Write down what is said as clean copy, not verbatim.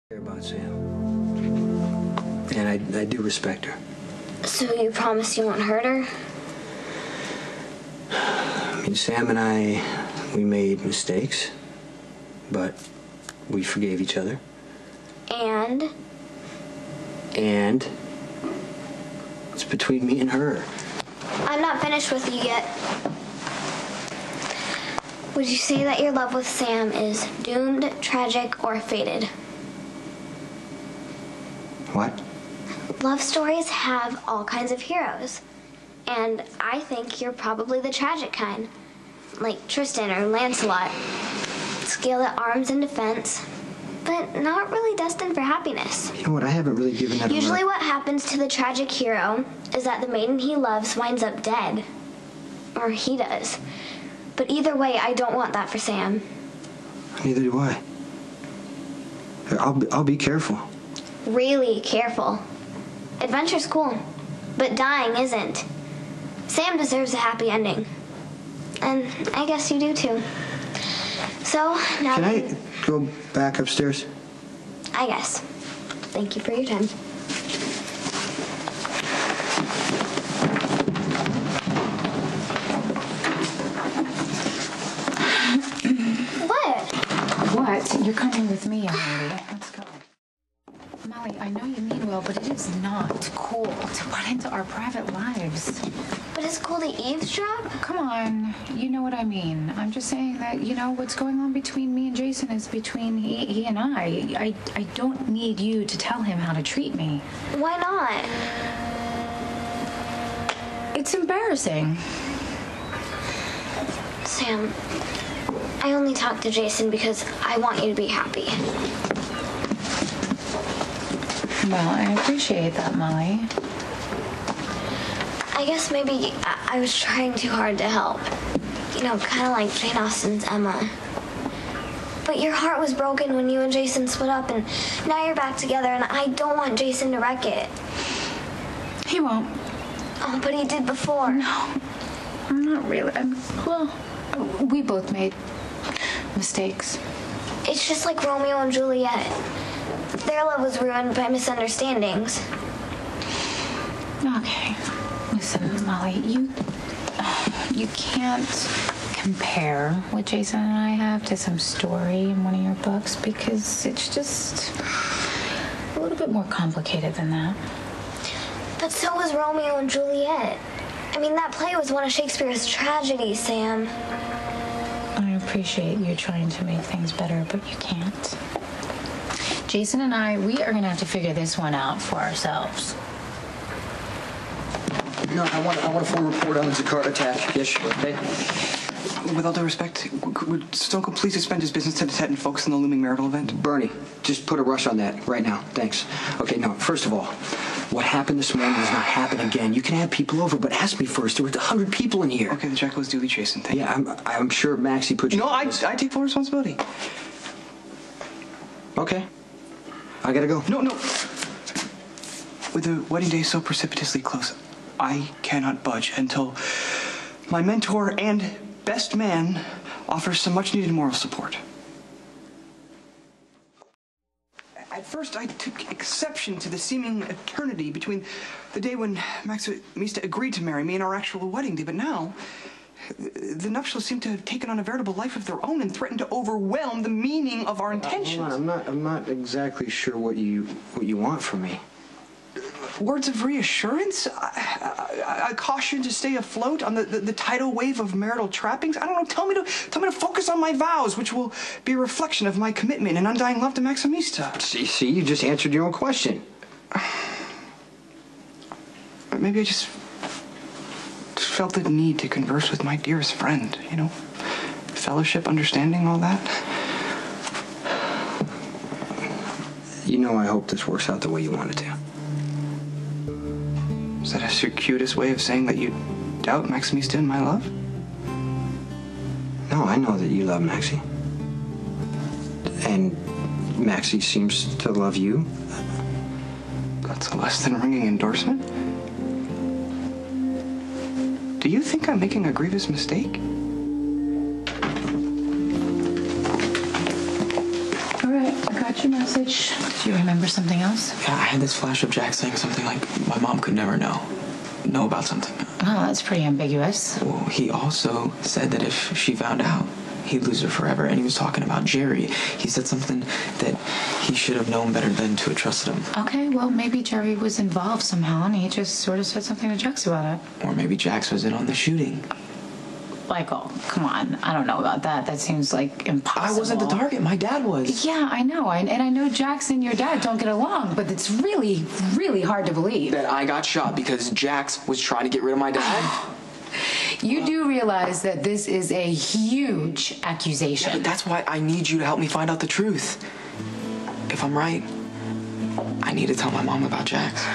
Care about Sam. And I do respect her. So you promise you won't hurt her? I mean, Sam and I, we made mistakes, but we forgave each other. And? And it's between me and her. I'm not finished with you yet. Would you say that your love with Sam is doomed, tragic, or fated? What? Love stories have all kinds of heroes. And I think you're probably the tragic kind. Like Tristan or Lancelot. Skilled at arms and defense, but not really destined for happiness. You know what? I haven't really given that Usually what happens to the tragic hero is that the maiden he loves winds up dead. Or he does. But either way, I don't want that for Sam. Neither do I. I'll be careful. Really careful. Adventure's cool, but dying isn't. Sam deserves a happy ending. And I guess you do too. So, now... Can I go back upstairs? I guess. Thank you for your time. What? You're coming with me, Emily. Let's go. Molly, I know you mean well, but it is not cool to butt into our private lives. But it's cool to eavesdrop? Come on. You know what I mean. I'm just saying that, you know, what's going on between me and Jason is between he and I. I don't need you to tell him how to treat me. Why not? It's embarrassing. Sam, I only talk to Jason because I want you to be happy. Well, I appreciate that, Molly. I guess maybe I was trying too hard to help. You know, kind of like Jane Austen's Emma. But your heart was broken when you and Jason split up, and now you're back together, and I don't want Jason to wreck it. He won't. Oh, but he did before. No, I'm not really. Well, we both made mistakes. It's just like Romeo and Juliet. Their love was ruined by misunderstandings. Okay. Listen, Molly, you can't compare what Jason and I have to some story in one of your books because it's just a little bit more complicated than that. But so was Romeo and Juliet. I mean, that play was one of Shakespeare's tragedies, Sam. I appreciate you trying to make things better, but you can't. Jason and I, we are going to have to figure this one out for ourselves. No, I want a full report on the Zakar attack. Yes, okay? With all due respect, would Stone Cold please suspend his business tete-a-tete and focus on the looming marital event? Bernie, just put a rush on that right now. Thanks. Okay, no, first of all, what happened this morning does not happen again. You can have people over, but ask me first. There were 100 people in here. Okay, the check was duly chastened. Thank you. Yeah, I'm sure Maxie put you... No, I take full responsibility. Okay. I gotta go. No. With the wedding day so precipitously close, I cannot budge until my mentor and best man offers some much-needed moral support. At first, I took exception to the seeming eternity between the day when Maximista agreed to marry me and our actual wedding day, but now the nuptials seem to have taken on a veritable life of their own and threaten to overwhelm the meaning of our intentions. Hold on, I'm not exactly sure what you want from me. Words of reassurance? A caution to stay afloat on the tidal wave of marital trappings? I don't know. Tell me to focus on my vows, which will be a reflection of my commitment and undying love to Maximista. See, you just answered your own question. Maybe I just felt the need to converse with my dearest friend, you know? Fellowship, understanding, all that. You know, I hope this works out the way you want it to. Is that a circuitous way of saying that you doubt Maximista and my love? No, I know that you love Maxie. And Maxie seems to love you. That's a less than ringing endorsement. Do you think I'm making a grievous mistake? All right, I got got your message. Do you remember something else? Yeah, I had this flash of Jack saying something like, my mom could never know about something. Oh, that's pretty ambiguous. Well, he also said that if she found out, he'd lose her forever. And he was talking about Jerry. He said something that he should have known better than to have trusted him. Okay, well, maybe Jerry was involved somehow, and he just sort of said something to Jax about it. Or maybe Jax was in on the shooting. Michael, come on. I don't know about that. That seems like impossible. I wasn't the target. My dad was. Yeah, I know. And I know Jax and your dad don't get along, but it's really, really hard to believe. That I got shot because Jax was trying to get rid of my dad? You do realize that this is a huge accusation. Yeah, but that's why I need you to help me find out the truth. If I'm right, I need to tell my mom about Jax.